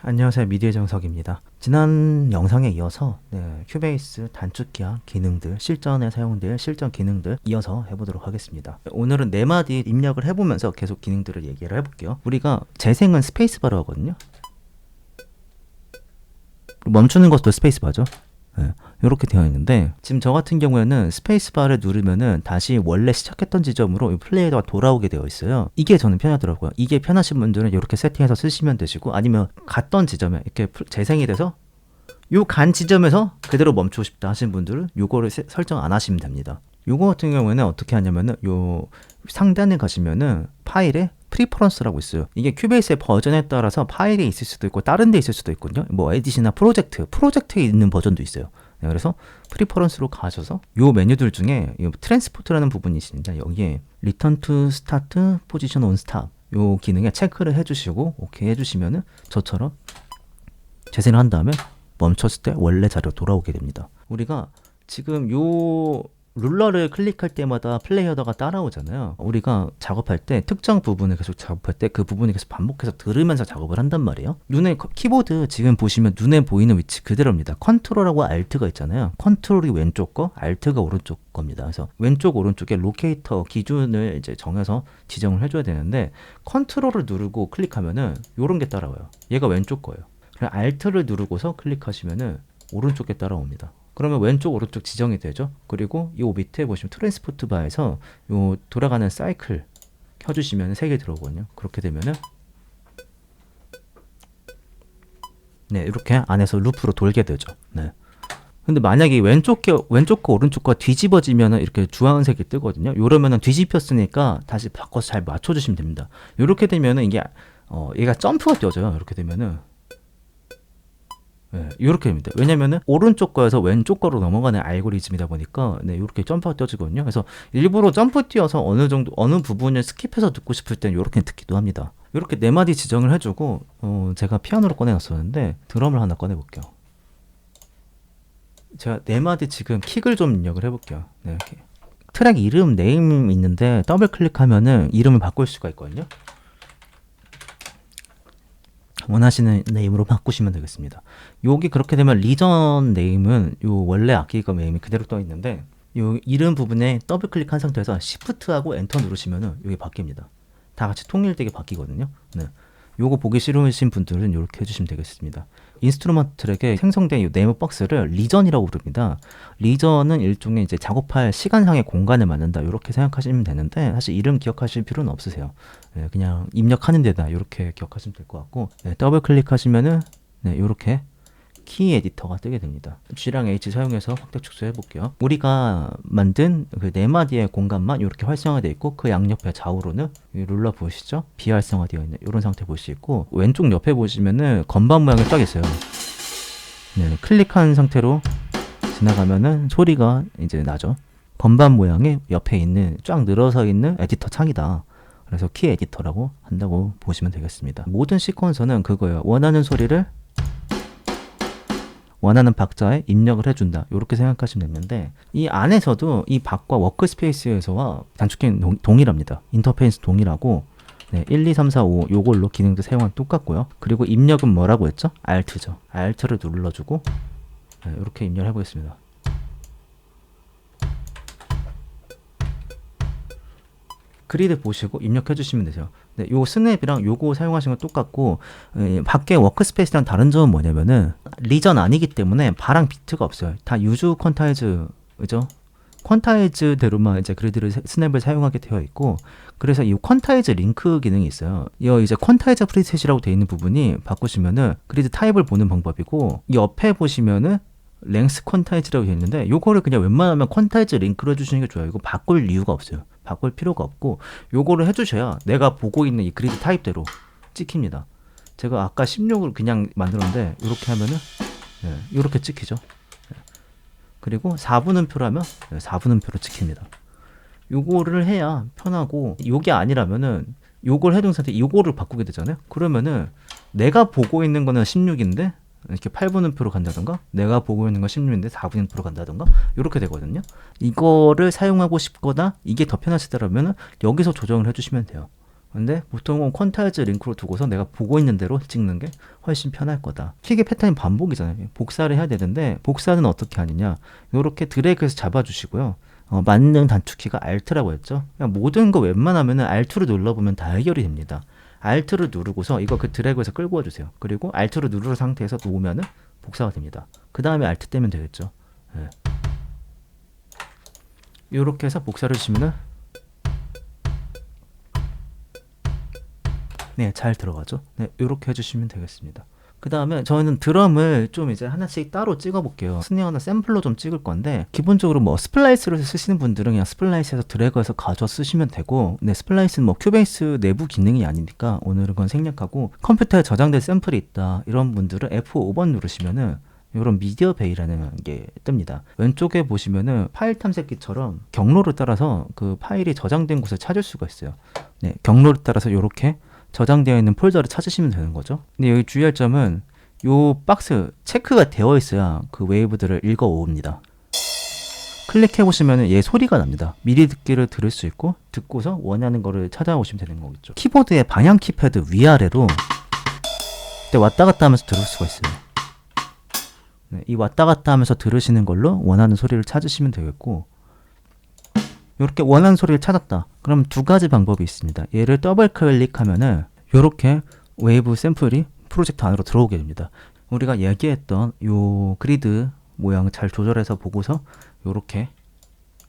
안녕하세요. 미디어 정석입니다. 지난 영상에 이어서 큐베이스 단축키와 기능들, 실전에 사용될 실전 기능들 이어서 해보도록 하겠습니다. 오늘은 4마디 입력을 해보면서 계속 기능들을 얘기를 해볼게요. 우리가 재생은 스페이스바로 하거든요. 멈추는 것도 스페이스바죠. 이렇게 되어 있는데 지금 저 같은 경우에는 스페이스바를 누르면은 다시 원래 시작했던 지점으로 플레이어가 돌아오게 되어 있어요. 이게 저는 편하더라고요. 이게 편하신 분들은 이렇게 세팅해서 쓰시면 되시고, 아니면 갔던 지점에 이렇게 재생이 돼서 요 간 지점에서 그대로 멈추고 싶다 하신 분들은 요거를 설정 안 하시면 됩니다. 요거 같은 경우에는 어떻게 하냐면은 요 상단에 가시면은 파일에 프리퍼런스라고 있어요. 이게 큐베이스의 버전에 따라서 파일이 있을 수도 있고 다른 데 있을 수도 있거든요. 뭐 에디시나 프로젝트에 있는 버전도 있어요. 그래서 프리퍼런스로 가셔서 요 메뉴들 중에 이 트랜스포트라는 부분이 있습니다. 여기에 리턴 투 스타트 포지션 온 스탑 요 기능에 체크를 해주시고 오케이 해주시면은 저처럼 재생을 한 다음에 멈췄을 때 원래 자리로 돌아오게 됩니다. 우리가 지금 요 룰러를 클릭할 때마다 플레이어더가 따라오잖아요. 우리가 작업할 때 특정 부분을 계속 작업할 때 그 부분을 계속 반복해서 들으면서 작업을 한단 말이에요. 키보드 지금 보시면 눈에 보이는 위치 그대로입니다. 컨트롤하고 알트가 있잖아요. 컨트롤이 왼쪽 거, 알트가 오른쪽 겁니다. 그래서 왼쪽 오른쪽에 로케이터 기준을 이제 정해서 지정을 해줘야 되는데, 컨트롤을 누르고 클릭하면은 요런 게 따라와요. 얘가 왼쪽 거예요. 그래서 알트를 누르고서 클릭하시면은 오른쪽에 따라옵니다. 그러면 왼쪽 오른쪽 지정이 되죠. 그리고 이 밑에 보시면 트랜스포트 바에서 요 돌아가는 사이클 켜주시면 3개 들어오거든요. 그렇게 되면은 이렇게 안에서 루프로 돌게 되죠. 근데 만약에 왼쪽 거 오른쪽 거 뒤집어지면은 이렇게 주황색이 뜨거든요. 이러면은 뒤집혔으니까 다시 바꿔서 잘 맞춰주시면 됩니다. 이렇게 되면은 이게 얘가 점프가 뛰어져요. 이렇게 되면은 이렇게 됩니다. 왜냐면은 오른쪽 거에서 왼쪽 거로 넘어가는 알고리즘이다 보니까 이렇게 점프가 떠지거든요. 그래서 일부러 점프 뛰어서 어느 부분을 스킵해서 듣고 싶을 땐 이렇게 듣기도 합니다. 이렇게 4마디 지정을 해주고 제가 피아노를 꺼내놨었는데 드럼을 하나 꺼내볼게요. 제가 4마디 지금 킥을 좀 입력을 해볼게요. 이렇게. 트랙 이름 네임 있는데 더블 클릭하면은 이름을 바꿀 수가 있거든요. 원하시는 네임으로 바꾸시면 되겠습니다. 여기 그렇게 되면 리전 네임은 요 원래 악기가 네임이 그대로 떠 있는데, 요 이름 부분에 더블 클릭한 상태에서 시프트하고 엔터 누르시면은 여기 바뀝니다. 다 같이 통일되게 바뀌거든요. 요거 보기 싫으신 분들은 이렇게 해주시면 되겠습니다. 인스트루먼트 트랙에 생성된 이 네임 박스를 리전이라고 부릅니다. 리전은 일종의 이제 작업할 시간상의 공간을 만든다, 이렇게 생각하시면 되는데 사실 이름 기억하실 필요는 없으세요. 그냥 입력하는 데다 이렇게 기억하시면 될 것 같고, 더블 클릭하시면은 이렇게 키 에디터가 뜨게 됩니다. G랑 H 사용해서 확대 축소해 볼게요. 우리가 만든 그 4마디의 공간만 이렇게 활성화되어 있고, 그 양옆에 좌우로는 룰러 보이시죠? 비활성화되어 있는 이런 상태 볼 수 있고, 왼쪽 옆에 보시면은 건반 모양이 딱 있어요. 클릭한 상태로 지나가면은 소리가 이제 나죠. 건반 모양의 옆에 있는 쫙 늘어서 있는 에디터 창이다. 그래서 키 에디터라고 한다고 보시면 되겠습니다. 모든 시퀀서는 그거예요. 원하는 소리를 원하는 박자에 입력을 해준다, 이렇게 생각하시면 되는데, 이 안에서도 이 박과 워크스페이스에서와 단축키는 동일합니다. 인터페이스 동일하고 1, 2, 3, 4, 5 요걸로 기능도 사용하면 똑같고요. 그리고 입력은 뭐라고 했죠? Alt죠. Alt를 눌러주고 이렇게 입력을 해보겠습니다. 그리드 보시고 입력해 주시면 되죠. 요 스냅이랑 요거 사용하시는 건 똑같고, 밖에 워크스페이스랑 다른 점은 뭐냐면은 리전 아니기 때문에 바랑 비트가 없어요. 다 유즈 퀀타이즈죠. 퀀타이즈대로만 이제 그리드를 스냅을 사용하게 되어 있고, 그래서 이 퀀타이즈 링크 기능이 있어요. 이 이제 퀀타이즈 프리셋이라고 되어 있는 부분이 바꾸시면은 그리드 타입을 보는 방법이고, 이 옆에 보시면은 랭스 퀀타이즈라고 되어 있는데, 요거를 그냥 웬만하면 퀀타이즈 링크로 해주시는 게 좋아요. 이거 바꿀 이유가 없어요. 바꿀 필요가 없고, 요거를 해주셔야 내가 보고 있는 이 그리드 타입대로 찍힙니다. 제가 아까 16을 그냥 만들었는데 이렇게 하면은 이렇게 찍히죠. 그리고 4분음표라면 4분음표로 찍힙니다. 요거를 해야 편하고, 요게 아니라면은 요걸 해둔 상태 요거를 바꾸게 되잖아요. 그러면은 내가 보고 있는 거는 16인데 이렇게 8분음표로 간다던가, 내가 보고 있는 건 16인데 4분음표로 간다던가, 이렇게 되거든요. 이거를 사용하고 싶거나 이게 더 편하시더라면 여기서 조정을 해주시면 돼요. 근데 보통은 퀀타이즈 링크로 두고서 내가 보고 있는 대로 찍는 게 훨씬 편할 거다. 킥의 패턴이 반복이잖아요. 복사를 해야 되는데 복사는 어떻게 하느냐, 요렇게 드래그해서 잡아주시고요. 맞는 단축키가 Alt라고 했죠. 그냥 모든 거 웬만하면은 Alt로 눌러보면 다 해결이 됩니다. Alt를 누르고서 이거 그 드래그해서 끌고 와주세요. 그리고 Alt를 누른 상태에서 놓으면은 복사가 됩니다. 그 다음에 Alt 떼면 되겠죠. 네. 요렇게 해서 복사를 주시면은 네, 잘 들어가죠. 네, 요렇게 해주시면 되겠습니다. 그 다음에 저는 드럼을 좀 이제 하나씩 따로 찍어 볼게요. 스네어나 샘플로 좀 찍을 건데, 기본적으로 뭐 스플라이스를 쓰시는 분들은 그냥 스플라이스에서 드래그해서 가져 쓰시면 되고, 네, 스플라이스는 뭐 큐베이스 내부 기능이 아니니까 오늘은 그건 생략하고, 컴퓨터에 저장된 샘플이 있다 이런 분들은 F5번 누르시면은 이런 미디어 베이라는 게 뜹니다. 왼쪽에 보시면은 파일 탐색기처럼 경로를 따라서 그 파일이 저장된 곳을 찾을 수가 있어요. 네, 경로를 따라서 이렇게 저장되어 있는 폴더를 찾으시면 되는 거죠. 근데 여기 주의할 점은 요 박스 체크가 되어 있어야 그 웨이브들을 읽어 옵니다. 클릭해 보시면 얘 소리가 납니다. 미리 듣기를 들을 수 있고, 듣고서 원하는 거를 찾아오시면 되는 거겠죠. 키보드의 방향 키패드 위아래로 왔다 갔다 하면서 들을 수가 있어요. 네, 이 왔다 갔다 하면서 들으시는 걸로 원하는 소리를 찾으시면 되겠고, 이렇게 원하는 소리를 찾았다. 그럼 두 가지 방법이 있습니다. 얘를 더블 클릭하면은 이렇게 웨이브 샘플이 프로젝트 안으로 들어오게 됩니다. 우리가 얘기했던 요 그리드 모양 잘 조절해서 보고서 이렇게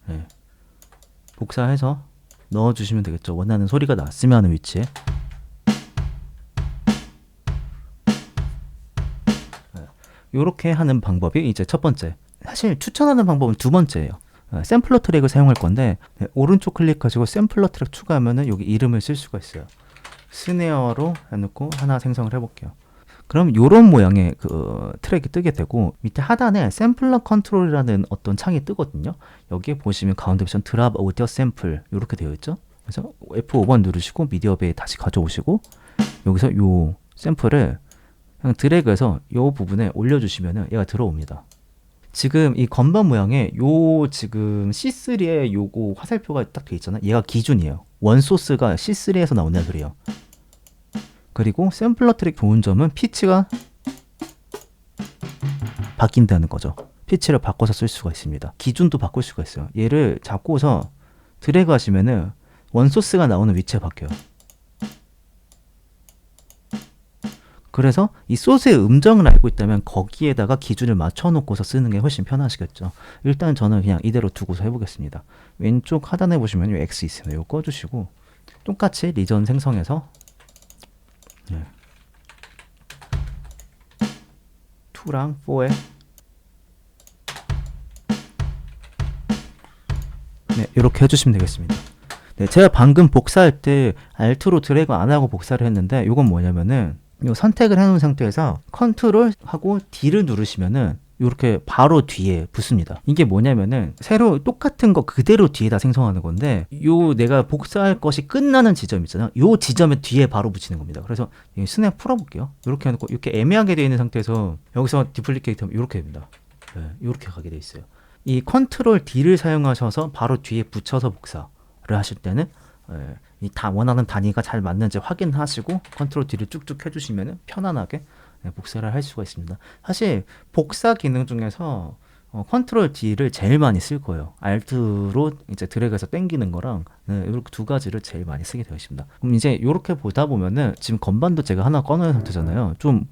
네, 복사해서 넣어주시면 되겠죠. 원하는 소리가 났으면 하는 위치에. 이렇게 하는 방법이 이제 첫 번째. 사실 추천하는 방법은 두 번째예요. 샘플러 트랙을 사용할 건데, 네, 오른쪽 클릭하시고 샘플러 트랙 추가하면은 여기 이름을 쓸 수가 있어요. 스네어로 해놓고 하나 생성을 해볼게요. 그럼 이런 모양의 그 트랙이 뜨게 되고, 밑에 하단에 샘플러 컨트롤이라는 어떤 창이 뜨거든요. 여기에 보시면 가운데 옵션 드랍 오디오 샘플 이렇게 되어 있죠. 그래서 F5번 누르시고 미디어 베이 다시 가져오시고, 여기서 요 샘플을 그냥 드래그해서 요 부분에 올려주시면은 얘가 들어옵니다. 지금 이 건반 모양에 요 지금 C3에 요거 화살표가 딱 돼 있잖아요. 얘가 기준이에요. 원소스가 C3에서 나온다는 소리예요. 그리고 샘플러 트랙 좋은 점은 피치가 바뀐다는 거죠. 피치를 바꿔서 쓸 수가 있습니다. 기준도 바꿀 수가 있어요. 얘를 잡고서 드래그 하시면은 원소스가 나오는 위치에 바뀌어요. 그래서 이 소스의 음정을 알고 있다면 거기에다가 기준을 맞춰놓고서 쓰는 게 훨씬 편하시겠죠. 일단 저는 그냥 이대로 두고서 해보겠습니다. 왼쪽 하단에 보시면 요 X 있습니다. 이거 꺼주시고 똑같이 리전 생성해서 2랑 4에 네, 이렇게 해주시면 되겠습니다. 네, 제가 방금 복사할 때 Alt로 드래그 안 하고 복사를 했는데, 이건 뭐냐면은 요 선택을 해놓은 상태에서 컨트롤 하고 D를 누르시면은 이렇게 바로 뒤에 붙습니다. 이게 뭐냐면은 새로 똑같은 거 그대로 뒤에다 생성하는 건데, 요 내가 복사할 것이 끝나는 지점 있잖아요. 요 지점에 뒤에 바로 붙이는 겁니다. 그래서 스냅 풀어볼게요. 이렇게 해놓고 이렇게 애매하게 되어 있는 상태에서 여기서 디플리케이트 하면 이렇게 됩니다. 네, 이렇게 가게 되어 있어요. 이 컨트롤 D를 사용하셔서 바로 뒤에 붙여서 복사를 하실 때는 이 원하는 단위가 잘 맞는지 확인하시고 컨트롤 D를 쭉쭉 해주시면 편안하게 복사를 할 수가 있습니다. 사실 복사 기능 중에서 컨트롤 D를 제일 많이 쓸 거예요. Alt로 이제 드래그해서 당기는 거랑 이렇게 두 가지를 제일 많이 쓰게 되어 있습니다. 그럼 이제 이렇게 보다 보면은 지금 건반도 제가 하나 꺼놓은 상태잖아요. 좀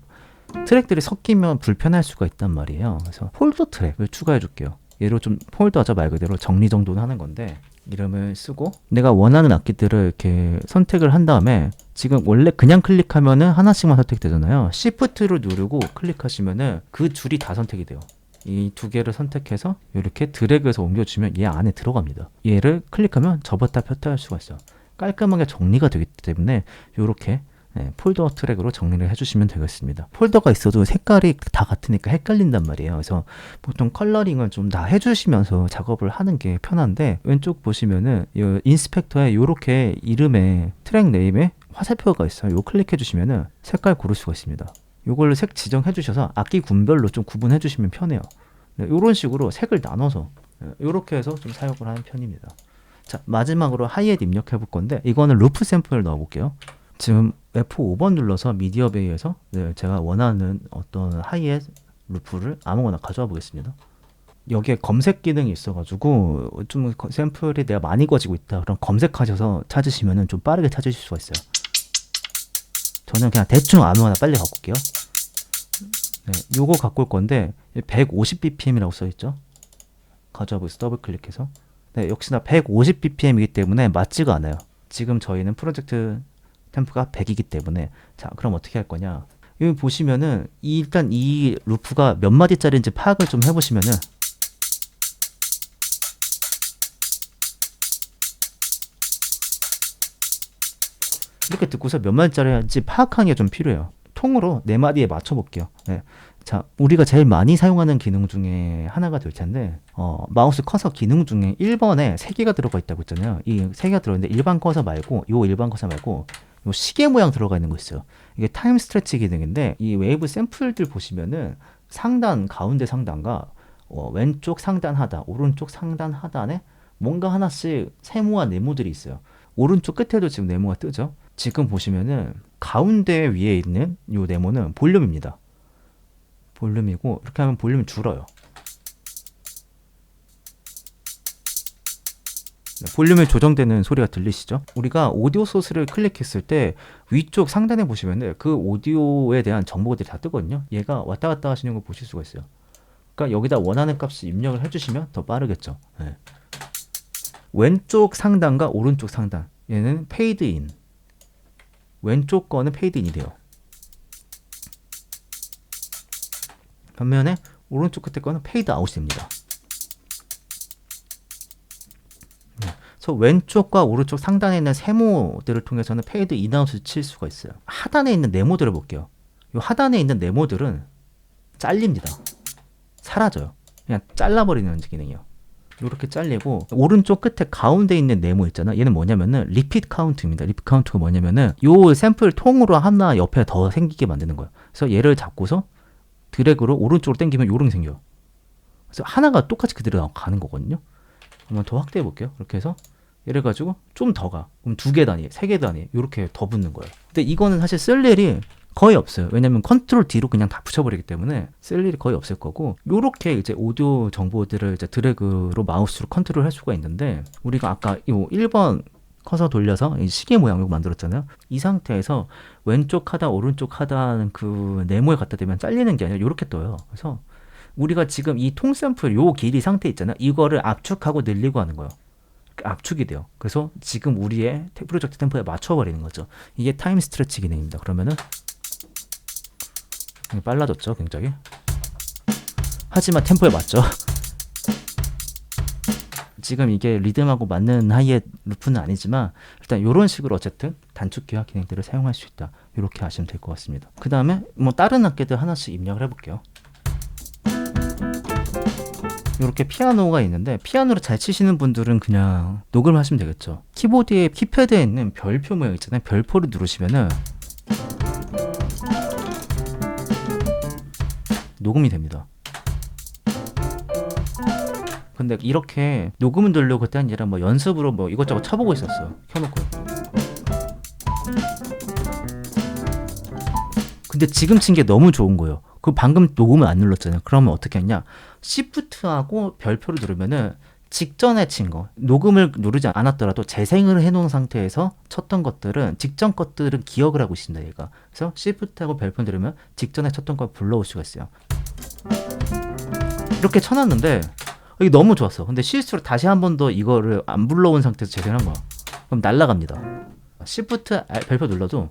트랙들이 섞이면 불편할 수가 있단 말이에요. 그래서 폴더 트랙을 추가해 줄게요. 얘로 좀 폴더죠, 말 그대로 정리정돈 하는 건데, 이름을 쓰고 내가 원하는 악기들을 이렇게 선택을 한 다음에, 지금 원래 그냥 클릭하면은 하나씩만 선택되잖아요. Shift를 누르고 클릭하시면은 그 줄이 다 선택이 돼요. 이 두 개를 선택해서 이렇게 드래그해서 옮겨주면 얘 안에 들어갑니다. 얘를 클릭하면 접었다 폈다 할 수가 있어요. 깔끔하게 정리가 되기 때문에 이렇게 폴더 트랙으로 정리를 해주시면 되겠습니다. 폴더가 있어도 색깔이 다 같으니까 헷갈린단 말이에요. 그래서 보통 컬러링을 좀 다 해주시면서 작업을 하는 게 편한데, 왼쪽 보시면은 이 인스펙터에 이렇게 이름에 트랙 네임에 화살표가 있어요. 요 클릭해 주시면은 색깔 고를 수가 있습니다. 요걸로 색 지정해 주셔서 악기 군별로 좀 구분해 주시면 편해요. 이런 식으로 색을 나눠서 이렇게 해서 좀 사용을 하는 편입니다. 자, 마지막으로 하이햇 입력해 볼 건데 이거는 루프 샘플 넣어 볼게요. 지금 F5번 눌러서 미디어 베이에서 제가 원하는 어떤 하이햇 루프를 아무거나 가져와 보겠습니다. 여기에 검색 기능이 있어가지고 좀 샘플이 내가 많이 거지고 있다 그럼 검색하셔서 찾으시면은 좀 빠르게 찾으실 수가 있어요. 저는 그냥 대충 아무거나 빨리 갖고 올게요. 네, 요거 갖고 올 건데 150bpm이라고 써있죠. 가져와 보겠습니다. 더블 클릭해서. 네, 역시나 150bpm이기 때문에 맞지가 않아요. 지금 저희는 프로젝트 템프가 100이기 때문에. 자, 그럼 어떻게 할 거냐. 여기 보시면은 일단 이 루프가 몇 마디짜리인지 파악을 좀 해보시면은 이렇게 듣고서 몇 마디짜리인지 파악하는 게 좀 필요해요. 통으로 4마디에 맞춰볼게요. 네. 자, 우리가 제일 많이 사용하는 기능 중에 하나가 될 텐데 마우스 커서 기능 중에 1번에 3개가 들어가 있다고 했잖아요. 이 3개가 들어있는데 일반 커서 말고 요 일반 커서 말고 요 시계 모양 들어가 있는 거 있어요. 이게 타임 스트레치 기능인데 이 웨이브 샘플들 보시면은 상단, 가운데 상단과 왼쪽 상단 하단, 오른쪽 상단 하단에 뭔가 하나씩 세모와 네모들이 있어요. 오른쪽 끝에도 지금 네모가 뜨죠. 지금 보시면은 가운데 위에 있는 요 네모는 볼륨입니다. 볼륨이고 이렇게 하면 볼륨이 줄어요. 네, 볼륨이 조정되는 소리가 들리시죠? 우리가 오디오 소스를 클릭했을 때 위쪽 상단에 보시면은 그 오디오에 대한 정보들이 다 뜨거든요. 얘가 왔다 갔다 하시는 걸 보실 수가 있어요. 그러니까 여기다 원하는 값을 입력을 해주시면 더 빠르겠죠. 네. 왼쪽 상단과 오른쪽 상단 얘는 페이드 인, 왼쪽 거는 페이드 인이 돼요. 반면에 오른쪽 끝에 거는 페이드 아웃입니다. 그래서 왼쪽과 오른쪽 상단에 있는 세모들을 통해서는 페이드 인 아웃을 칠 수가 있어요. 하단에 있는 네모들을 볼게요. 이 하단에 있는 네모들은 잘립니다. 사라져요. 그냥 잘라버리는 기능이에요. 이렇게 잘리고 오른쪽 끝에 가운데 있는 네모 있잖아. 얘는 뭐냐면은 리핏 카운트입니다. 리핏 카운트가 뭐냐면은 요 샘플 통으로 하나 옆에 더 생기게 만드는 거예요. 그래서 얘를 잡고서 드래그로 오른쪽으로 당기면 요런 게 생겨요. 그래서 하나가 똑같이 그대로 가는 거거든요. 한번 더 확대해 볼게요. 이렇게 해서 얘를 가지고 좀 더 가. 그럼 2개 단위, 3개 단위 이렇게 더 붙는 거예요. 근데 이거는 사실 쓸 일이 거의 없어요. 왜냐면 컨트롤 D로 그냥 다 붙여버리기 때문에 쓸 일이 거의 없을 거고 요렇게 이제 오디오 정보들을 이제 드래그로 마우스로 컨트롤 할 수가 있는데 우리가 아까 요 1번 커서 돌려서 이 시계 모양으로 만들었잖아요. 이 상태에서 왼쪽 하단 오른쪽 하단 그 네모에 갖다 대면 잘리는 게 아니라 이렇게 떠요. 그래서 우리가 지금 이 통 샘플 요 길이 상태 있잖아요. 이거를 압축하고 늘리고 하는 거예요. 압축이 돼요. 그래서 지금 우리의 프로젝트 템포에 맞춰버리는 거죠. 이게 타임 스트레치 기능입니다. 그러면은 빨라졌죠, 굉장히. 하지만 템포에 맞죠. 지금 이게 리듬하고 맞는 하이햇 루프는 아니지만 일단 이런 식으로 어쨌든 단축 기화 기능들을 사용할 수 있다. 이렇게 아시면 될 것 같습니다. 그 다음에 뭐 다른 악기들 하나씩 입력을 해볼게요. 이렇게 피아노가 있는데 피아노를 잘 치시는 분들은 그냥 녹음을 하시면 되겠죠. 키보드에 키패드에 있는 별표 모양 있잖아요. 별표를 누르시면은 녹음이 됩니다. 근데 이렇게 녹음을 들려고 그때 아니라 뭐 연습으로 뭐 이것저것 쳐보고 있었어요. 켜놓고. 근데 지금 친 게 너무 좋은 거예요. 그 방금 녹음을 안 눌렀잖아요. 그러면 어떻게 했냐? Shift하고 별표를 누르면은 직전에 친 거, 녹음을 누르지 않았더라도 재생을 해놓은 상태에서 쳤던 것들은 직전 것들은 기억을 하고 있습니다. 얘가. 그래서 Shift하고 별표 누르면 직전에 쳤던 걸 불러올 수가 있어요. 이렇게 쳐놨는데 이게 너무 좋았어. 근데 실수로 다시 한 번 더 이거를 안 불러온 상태에서 재생한 거야. 그럼 날라갑니다. Shift 별표 눌러도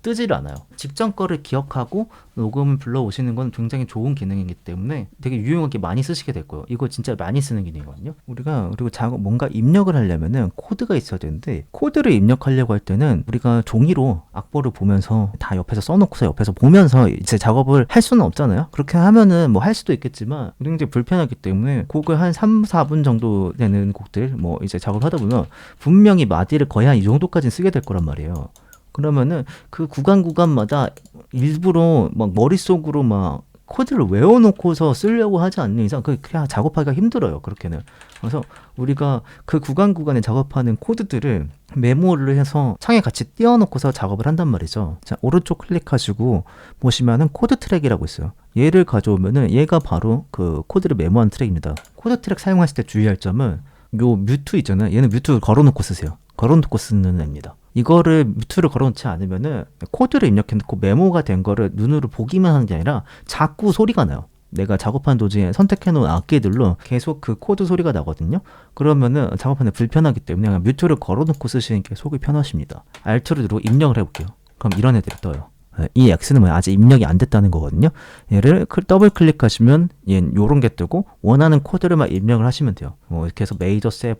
뜨지를 않아요. 직전 거를 기억하고 녹음을 불러오시는 건 굉장히 좋은 기능이기 때문에 되게 유용하게 많이 쓰시게 될 거예요. 이거 진짜 많이 쓰는 기능이거든요. 우리가 그리고 뭔가 입력을 하려면은 코드가 있어야 되는데 코드를 입력하려고 할 때는 우리가 종이로 악보를 보면서 다 옆에서 써놓고서 옆에서 보면서 이제 작업을 할 수는 없잖아요. 그렇게 하면은 뭐 할 수도 있겠지만 굉장히 불편하기 때문에 곡을 한 3, 4분 정도 되는 곡들 뭐 이제 작업을 하다 보면 분명히 마디를 거의 한 이 정도까지는 쓰게 될 거란 말이에요. 그러면은 그 구간마다 일부러 막 머릿속으로 막 코드를 외워놓고서 쓰려고 하지 않는 이상 그냥 작업하기가 힘들어요. 그렇게는. 그래서 우리가 그 구간에 작업하는 코드들을 메모를 해서 창에 같이 띄워놓고서 작업을 한단 말이죠. 자, 오른쪽 클릭하시고 보시면은 코드 트랙이라고 있어요. 얘를 가져오면은 얘가 바로 그 코드를 메모한 트랙입니다. 코드 트랙 사용하실 때 주의할 점은 요 뮤트 있잖아요. 얘는 뮤트 걸어놓고 쓰세요. 걸어놓고 쓰는 애입니다. 이거를 뮤트를 걸어놓지 않으면은 코드를 입력해놓고 메모가 된 거를 눈으로 보기만 하는 게 아니라 자꾸 소리가 나요. 내가 작업하는 도중에 선택해놓은 악기들로 계속 그 코드 소리가 나거든요. 그러면은 작업하는데 불편하기 때문에 그냥 뮤트를 걸어놓고 쓰시는 게 속이 편하십니다. Alt를 누르고 입력을 해볼게요. 그럼 이런 애들이 떠요. 이 X는 뭐야? 아직 입력이 안 됐다는 거거든요. 얘를 더블 클릭하시면 얘는 요런 게 뜨고 원하는 코드를만 입력을 하시면 돼요. 뭐 이렇게 해서 메이저 7,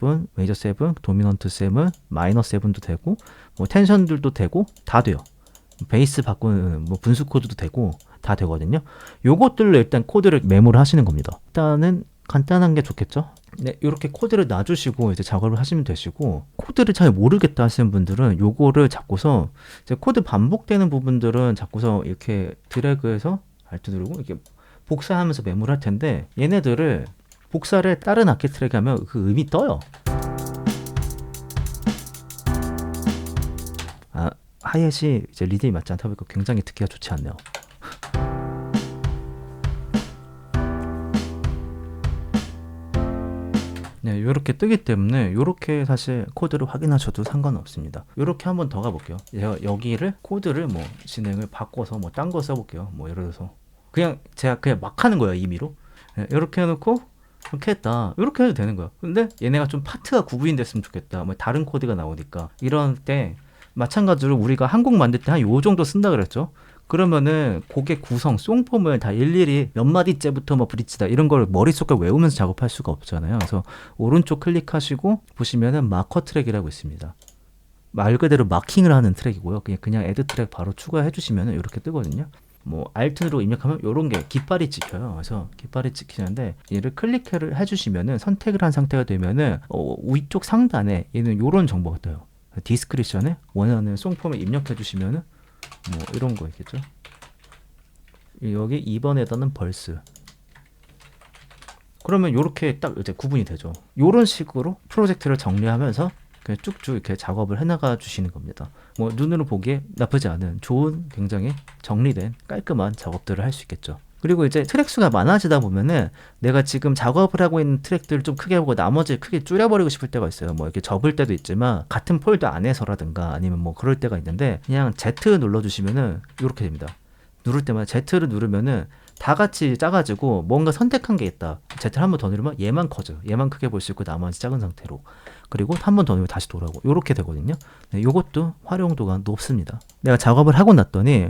도미넌트 7, 마이너 7도 되고 뭐 텐션들도 되고 다 돼요. 베이스 바꾸는 뭐 분수 코드도 되고 다 되거든요. 요것들로 일단 코드를 메모를 하시는 겁니다. 일단은 간단한 게 좋겠죠? 네, 이렇게 코드를 놔주시고 이제 작업을 하시면 되시고, 코드를 잘 모르겠다 하시는 분들은 요거를 잡고서 이제 코드 반복되는 부분들은 잡고서 이렇게 드래그해서 Alt 누르고 이렇게 복사하면서 메모를 할 텐데, 얘네들을 복사를 다른 악기 트랙에 하면 그 음이 떠요. 하이햇이 이제 리듬이 맞지 않다 보니까 굉장히 듣기가 좋지 않네요. 네, 이렇게 뜨기 때문에 이렇게 사실 코드를 확인하셔도 상관없습니다. 이렇게 한번 더 가볼게요. 제가 여기를 코드를 뭐 진행을 바꿔서 뭐 딴 거 써볼게요. 뭐 예를 들어서 제가 그냥 막 하는 거예요, 임의로. 네, 이렇게 해놓고 이렇게 했다. 이렇게 해도 되는 거예요. 근데 얘네가 좀 파트가 구분됐으면 좋겠다. 뭐 다른 코드가 나오니까 이런 때 마찬가지로 우리가 한 곡 만들 때 한 요 정도 쓴다 그랬죠. 그러면은 곡의 구성, 송폼을 다 일일이 몇 마디째부터 뭐 브릿지다 이런 걸 머릿속에 외우면서 작업할 수가 없잖아요. 그래서 오른쪽 클릭하시고 보시면은 마커 트랙이라고 있습니다. 말 그대로 마킹을 하는 트랙이고요. 그냥 애드 트랙 바로 추가해 주시면은 이렇게 뜨거든요. 뭐 Alt로 입력하면 이런 게 깃발이 찍혀요. 그래서 깃발이 찍히는데 얘를 클릭을 해주시면은 선택을 한 상태가 되면은 위쪽 상단에 얘는 이런 정보가 떠요. 디스크리션에 원하는 송폼을 입력해 주시면은 뭐 이런 거 있겠죠. 여기 2번에다는 벌스. 그러면 이렇게 딱 이제 구분이 되죠. 이런 식으로 프로젝트를 정리하면서 그냥 쭉쭉 이렇게 작업을 해나가 주시는 겁니다. 뭐 눈으로 보기에 나쁘지 않은 좋은 굉장히 정리된 깔끔한 작업들을 할 수 있겠죠. 그리고 이제 트랙 수가 많아지다 보면은 내가 지금 작업을 하고 있는 트랙들을 좀 크게 하고 나머지 크게 줄여버리고 싶을 때가 있어요. 뭐 이렇게 접을 때도 있지만 같은 폴더 안에서라든가 아니면 뭐 그럴 때가 있는데 그냥 Z 눌러주시면은 이렇게 됩니다. 누를 때마다 Z를 누르면은 다 같이 짜가지고 뭔가 선택한 게 있다. Z를 한 번 더 누르면 얘만 커져요. 얘만 크게 볼 수 있고 나머지 작은 상태로. 그리고 한 번 더 누르면 다시 돌아오고 이렇게 되거든요. 네, 이것도 활용도가 높습니다. 내가 작업을 하고 났더니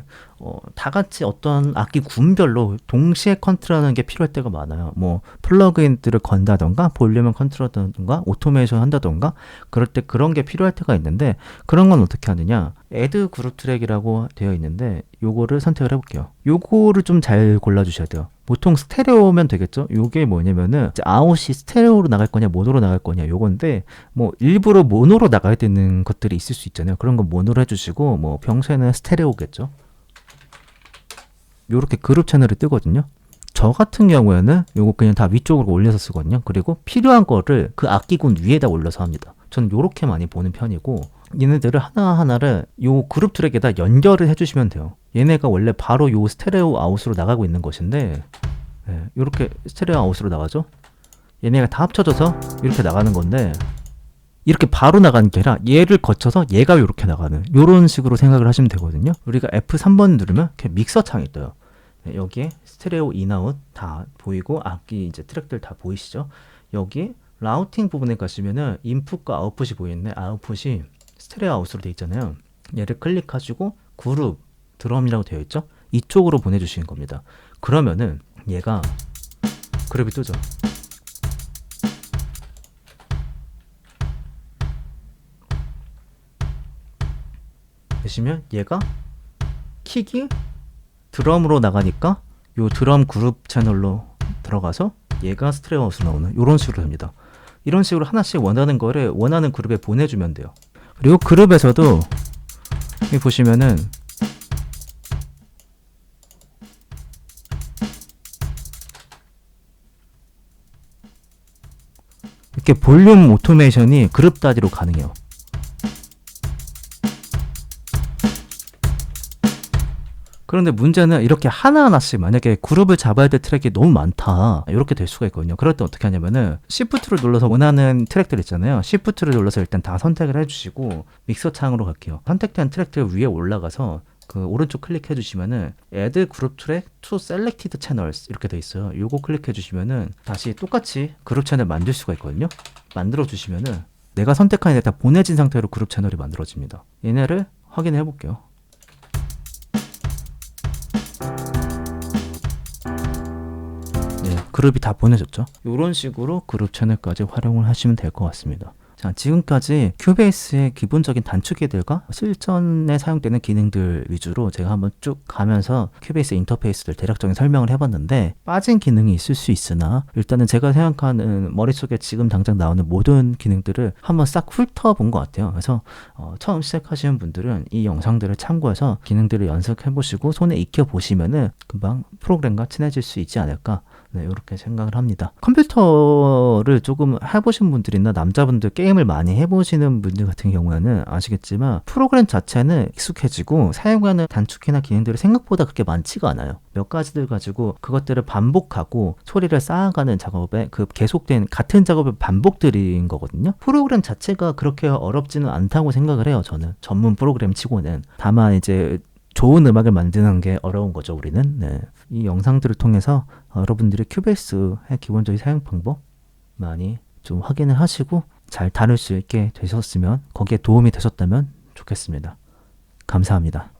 다 같이 어떤 악기 군별로 동시에 컨트롤하는 게 필요할 때가 많아요. 뭐 플러그인들을 건다던가 볼륨을 컨트롤한다던가 오토메이션 한다던가 그럴 때 그런 게 필요할 때가 있는데 그런 건 어떻게 하느냐, 애드 그룹 트랙이라고 되어 있는데 요거를 선택을 해볼게요. 요거를 좀 잘 골라주셔야 돼요. 보통 스테레오면 되겠죠. 요게 뭐냐면은 아웃이 스테레오로 나갈 거냐 모노로 나갈 거냐 요건데 뭐 일부러 모노로 나가야 되는 것들이 있을 수 있잖아요. 그런 건 모노로 해주시고 뭐 평소에는 스테레오겠죠. 요렇게 그룹 채널이 뜨거든요. 저 같은 경우에는 요거 그냥 다 위쪽으로 올려서 쓰거든요. 그리고 필요한 거를 그 악기군 위에다 올려서 합니다. 저는 요렇게 많이 보는 편이고 얘네들을 하나하나를 요 그룹 트랙에다 연결을 해주시면 돼요. 얘네가 원래 바로 요 스테레오 아웃으로 나가고 있는 것인데 네, 요렇게 스테레오 아웃으로 나가죠. 얘네가 다 합쳐져서 이렇게 나가는 건데 이렇게 바로 나가는 게 아니라 얘를 거쳐서 얘가 이렇게 나가는 요런 식으로 생각을 하시면 되거든요. 우리가 F3번 누르면 이렇게 믹서 창이 떠요. 네, 여기에 스테레오 인아웃 다 보이고 악기 이제 트랙들 다 보이시죠? 여기 라우팅 부분에 가시면은 인풋과 아웃풋이 보이는데 아웃풋이 스테레오 아웃으로 되어 있잖아요. 얘를 클릭하시고 그룹 드럼이라고 되어 있죠? 이쪽으로 보내주시는 겁니다. 그러면은 얘가 그룹이 뜨죠. 보시면 얘가 킥이 드럼으로 나가니까 요 드럼 그룹 채널로 들어가서 얘가 스테레오 아웃으로 나오는 이런 식으로 됩니다. 이런 식으로 하나씩 원하는 거를 원하는 그룹에 보내주면 돼요. 그리고 그룹에서도 여기 보시면은 이렇게 볼륨 오토메이션이 그룹 단위로 가능해요. 그런데 문제는 이렇게 하나하나씩 만약에 그룹을 잡아야 될 트랙이 너무 많다 이렇게 될 수가 있거든요. 그럴 때 어떻게 하냐면은 Shift를 눌러서 원하는 트랙들 있잖아요. Shift를 눌러서 일단 다 선택을 해주시고 믹서 창으로 갈게요. 선택된 트랙들 위에 올라가서 그 오른쪽 클릭해 주시면은 Add Group Track to Selected Channels 이렇게 돼 있어요. 요거 클릭해 주시면은 다시 똑같이 그룹 채널 만들 수가 있거든요. 만들어 주시면은 내가 선택한 애 다 보내진 상태로 그룹 채널이 만들어집니다. 얘네를 확인해 볼게요. 그룹이 다 보내졌죠. 이런 식으로 그룹 채널까지 활용을 하시면 될 것 같습니다. 자, 지금까지 큐베이스의 기본적인 단축키들과 실전에 사용되는 기능들 위주로 제가 한번 쭉 가면서 큐베이스 인터페이스를 대략적인 설명을 해봤는데 빠진 기능이 있을 수 있으나 일단은 제가 생각하는 머릿속에 지금 당장 나오는 모든 기능들을 한번 싹 훑어본 것 같아요. 그래서 처음 시작하시는 분들은 이 영상들을 참고해서 기능들을 연습해보시고 손에 익혀보시면은 금방 프로그램과 친해질 수 있지 않을까, 네, 이렇게 생각을 합니다. 컴퓨터를 조금 해보신 분들이나 남자분들 게임을 많이 해보시는 분들 같은 경우에는 아시겠지만 프로그램 자체는 익숙해지고 사용하는 단축키나 기능들이 생각보다 그렇게 많지가 않아요. 몇 가지들 가지고 그것들을 반복하고 소리를 쌓아가는 작업에 그 계속된 같은 작업의 반복들인 거거든요. 프로그램 자체가 그렇게 어렵지는 않다고 생각을 해요. 저는 전문 프로그램 치고는. 다만 이제 좋은 음악을 만드는 게 어려운 거죠, 우리는. 네. 이 영상들을 통해서 여러분들이 큐베이스의 기본적인 사용 방법 많이 좀 확인을 하시고 잘 다룰 수 있게 되셨으면, 거기에 도움이 되셨다면 좋겠습니다. 감사합니다.